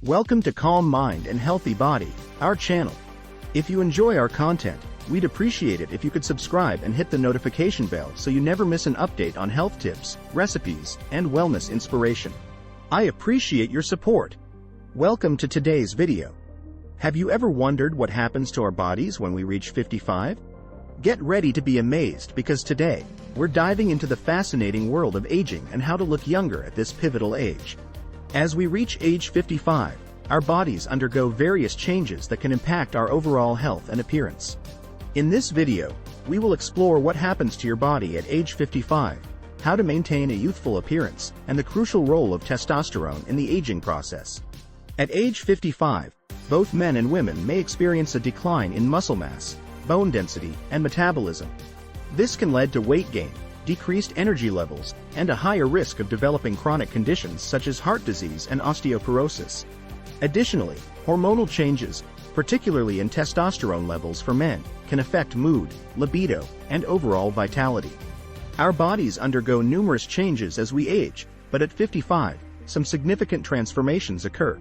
Welcome to Calm Mind and Healthy Body, our channel. If you enjoy our content, we'd appreciate it if you could subscribe and hit the notification bell so you never miss an update on health tips, recipes, and wellness inspiration. I appreciate your support. Welcome to today's video. Have you ever wondered what happens to our bodies when we reach 55? Get ready to be amazed because today, we're diving into the fascinating world of aging and how to look younger at this pivotal age. As we reach age 55, our bodies undergo various changes that can impact our overall health and appearance. In this video, we will explore what happens to your body at age 55, how to maintain a youthful appearance, and the crucial role of testosterone in the aging process. At age 55, both men and women may experience a decline in muscle mass, bone density, and metabolism. This can lead to weight gain, decreased energy levels, and a higher risk of developing chronic conditions such as heart disease and osteoporosis. Additionally, hormonal changes, particularly in testosterone levels for men, can affect mood, libido, and overall vitality. Our bodies undergo numerous changes as we age, but at 55, some significant transformations occur.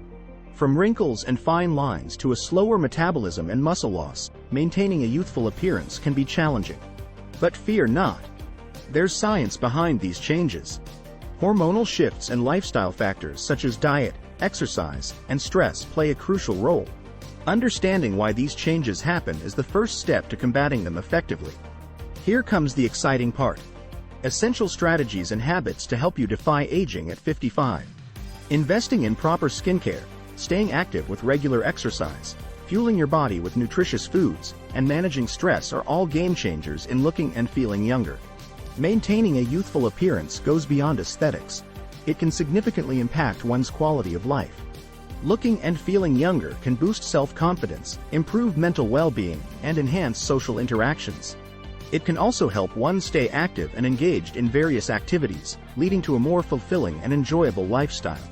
From wrinkles and fine lines to a slower metabolism and muscle loss, maintaining a youthful appearance can be challenging. But fear not. There's science behind these changes. Hormonal shifts and lifestyle factors such as diet, exercise, and stress play a crucial role. Understanding why these changes happen is the first step to combating them effectively. Here comes the exciting part. Essential strategies and habits to help you defy aging at 55. Investing in proper skincare, staying active with regular exercise, fueling your body with nutritious foods, and managing stress are all game changers in looking and feeling younger. Maintaining a youthful appearance goes beyond aesthetics. It can significantly impact one's quality of life. Looking and feeling younger can boost self-confidence, improve mental well-being, and enhance social interactions. It can also help one stay active and engaged in various activities, leading to a more fulfilling and enjoyable lifestyle.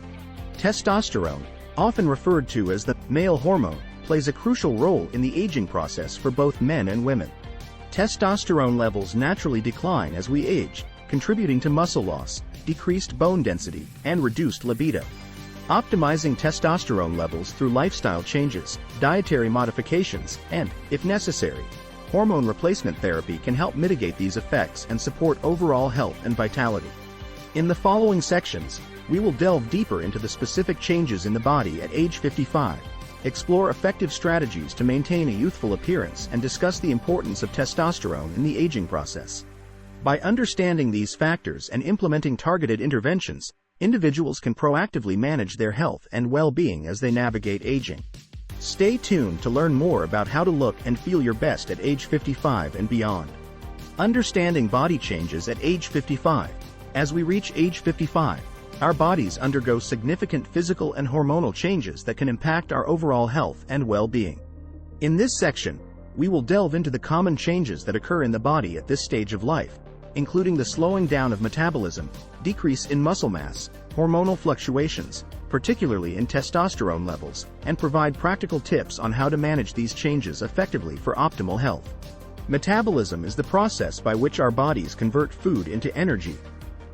Testosterone, often referred to as the male hormone, plays a crucial role in the aging process for both men and women. Testosterone levels naturally decline as we age, contributing to muscle loss, decreased bone density, and reduced libido. Optimizing testosterone levels through lifestyle changes, dietary modifications, and, if necessary, hormone replacement therapy can help mitigate these effects and support overall health and vitality. In the following sections, we will delve deeper into the specific changes in the body at age 55, explore effective strategies to maintain a youthful appearance, and discuss the importance of testosterone in the aging process. By understanding these factors and implementing targeted interventions, individuals can proactively manage their health and well-being as they navigate aging. Stay tuned to learn more about how to look and feel your best at age 55 and beyond. Understanding body changes at age 55. As we reach age 55, our bodies undergo significant physical and hormonal changes that can impact our overall health and well-being. In this section, we will delve into the common changes that occur in the body at this stage of life, including the slowing down of metabolism, decrease in muscle mass, hormonal fluctuations, particularly in testosterone levels, and provide practical tips on how to manage these changes effectively for optimal health. Metabolism is the process by which our bodies convert food into energy.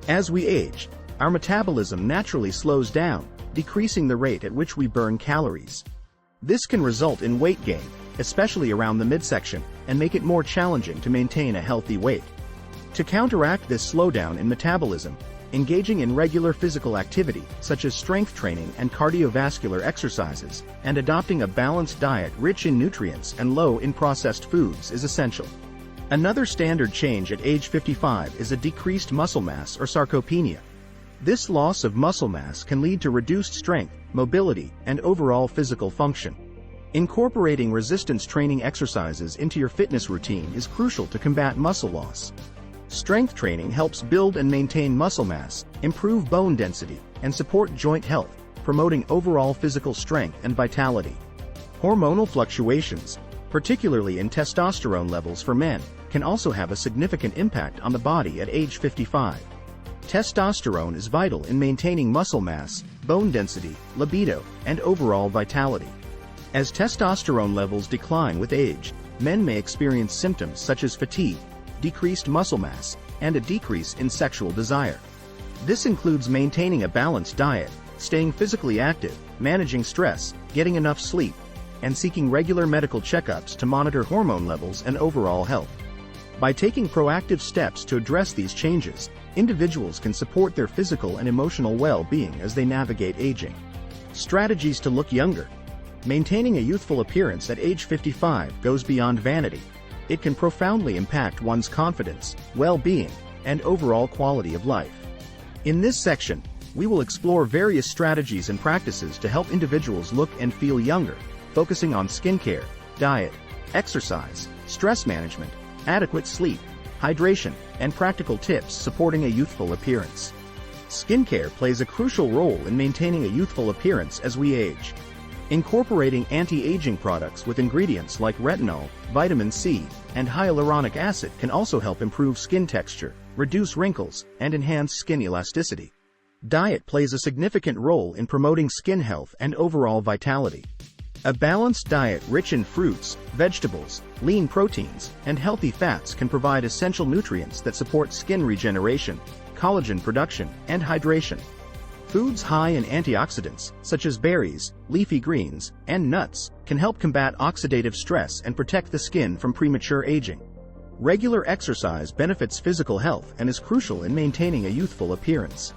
As we age, our metabolism naturally slows down, decreasing the rate at which we burn calories. This can result in weight gain, especially around the midsection, and make it more challenging to maintain a healthy weight. To counteract this slowdown in metabolism, engaging in regular physical activity, such as strength training and cardiovascular exercises, and adopting a balanced diet rich in nutrients and low in processed foods is essential. Another standard change at age 55 is a decreased muscle mass or sarcopenia. This loss of muscle mass can lead to reduced strength, mobility, and overall physical function. Incorporating resistance training exercises into your fitness routine is crucial to combat muscle loss. Strength training helps build and maintain muscle mass, improve bone density, and support joint health, promoting overall physical strength and vitality. Hormonal fluctuations, particularly in testosterone levels for men, can also have a significant impact on the body at age 55. Testosterone is vital in maintaining muscle mass, bone density, libido, and overall vitality. As testosterone levels decline with age, men may experience symptoms such as fatigue, decreased muscle mass, and a decrease in sexual desire. This includes maintaining a balanced diet, staying physically active, managing stress, getting enough sleep, and seeking regular medical checkups to monitor hormone levels and overall health. By taking proactive steps to address these changes, individuals can support their physical and emotional well-being as they navigate aging. Strategies to look younger. Maintaining a youthful appearance at age 55 goes beyond vanity. It can profoundly impact one's confidence, well-being, and overall quality of life. In this section, we will explore various strategies and practices to help individuals look and feel younger, focusing on skincare, diet, exercise, stress management, adequate sleep, hydration, and practical tips supporting a youthful appearance. Skincare plays a crucial role in maintaining a youthful appearance as we age. Incorporating anti-aging products with ingredients like retinol, vitamin C, and hyaluronic acid can also help improve skin texture, reduce wrinkles, and enhance skin elasticity. Diet plays a significant role in promoting skin health and overall vitality. A balanced diet rich in fruits, vegetables, lean proteins, and healthy fats can provide essential nutrients that support skin regeneration, collagen production, and hydration. Foods high in antioxidants, such as berries, leafy greens, and nuts, can help combat oxidative stress and protect the skin from premature aging. Regular exercise benefits physical health and is crucial in maintaining a youthful appearance.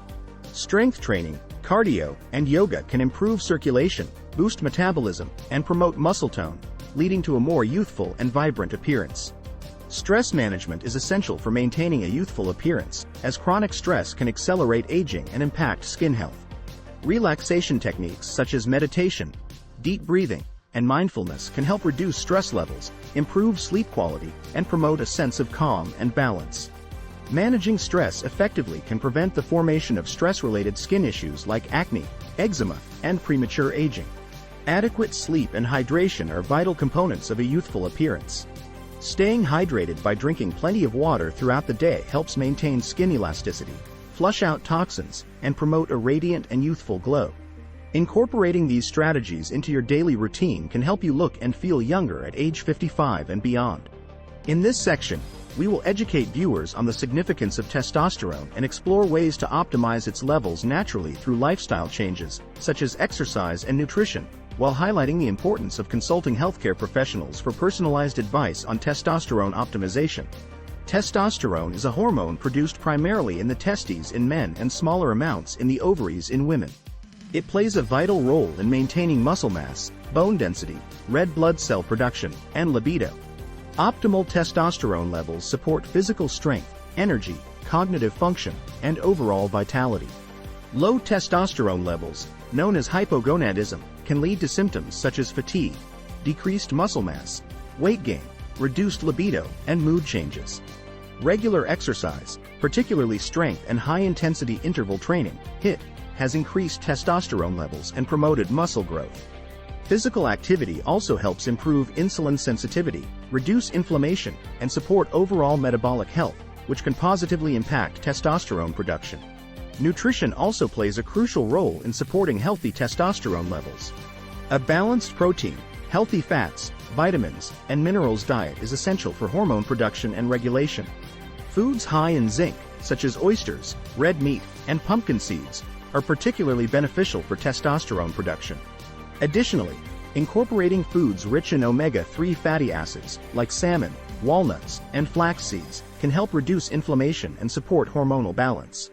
Strength training, cardio, and yoga can improve circulation, boost metabolism, and promote muscle tone, leading to a more youthful and vibrant appearance. Stress management is essential for maintaining a youthful appearance, as chronic stress can accelerate aging and impact skin health. Relaxation techniques such as meditation, deep breathing, and mindfulness can help reduce stress levels, improve sleep quality, and promote a sense of calm and balance. Managing stress effectively can prevent the formation of stress-related skin issues like acne, eczema, and premature aging. Adequate sleep and hydration are vital components of a youthful appearance. Staying hydrated by drinking plenty of water throughout the day helps maintain skin elasticity, flush out toxins, and promote a radiant and youthful glow. Incorporating these strategies into your daily routine can help you look and feel younger at age 55 and beyond. In this section, we will educate viewers on the significance of testosterone and explore ways to optimize its levels naturally through lifestyle changes, such as exercise and nutrition, while highlighting the importance of consulting healthcare professionals for personalized advice on testosterone optimization. Testosterone is a hormone produced primarily in the testes in men and smaller amounts in the ovaries in women. It plays a vital role in maintaining muscle mass, bone density, red blood cell production, and libido. Optimal testosterone levels support physical strength, energy, cognitive function, and overall vitality. Low testosterone levels, known as hypogonadism, can lead to symptoms such as fatigue, decreased muscle mass, weight gain, reduced libido, and mood changes. Regular exercise, particularly strength and high-intensity interval training, HIIT, has increased testosterone levels and promoted muscle growth. Physical activity also helps improve insulin sensitivity, reduce inflammation, and support overall metabolic health, which can positively impact testosterone production. Nutrition also plays a crucial role in supporting healthy testosterone levels. A balanced protein, healthy fats, vitamins, and minerals diet is essential for hormone production and regulation. Foods high in zinc, such as oysters, red meat, and pumpkin seeds, are particularly beneficial for testosterone production. Additionally, incorporating foods rich in omega-3 fatty acids, like salmon, walnuts, and flax seeds, can help reduce inflammation and support hormonal balance.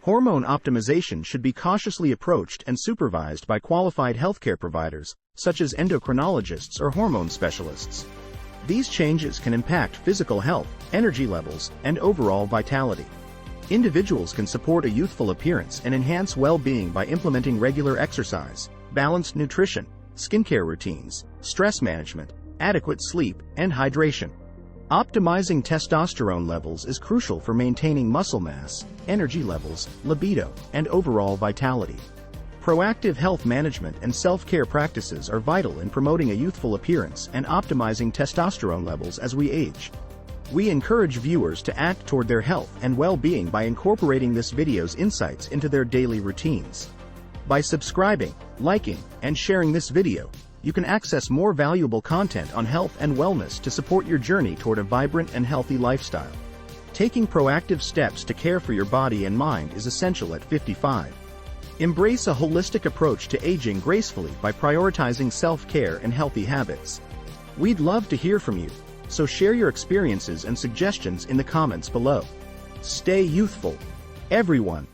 Hormone optimization should be cautiously approached and supervised by qualified healthcare providers, such as endocrinologists or hormone specialists. These changes can impact physical health, energy levels, and overall vitality. Individuals can support a youthful appearance and enhance well-being by implementing regular exercise, balanced nutrition, skincare routines, stress management, adequate sleep, and hydration. Optimizing testosterone levels is crucial for maintaining muscle mass, energy levels, libido, and overall vitality. Proactive health management and self-care practices are vital in promoting a youthful appearance and optimizing testosterone levels as we age. We encourage viewers to act toward their health and well-being by incorporating this video's insights into their daily routines. By subscribing, liking, and sharing this video, you can access more valuable content on health and wellness to support your journey toward a vibrant and healthy lifestyle. Taking proactive steps to care for your body and mind is essential at 55. Embrace a holistic approach to aging gracefully by prioritizing self-care and healthy habits. We'd love to hear from you, so share your experiences and suggestions in the comments below. Stay youthful, everyone.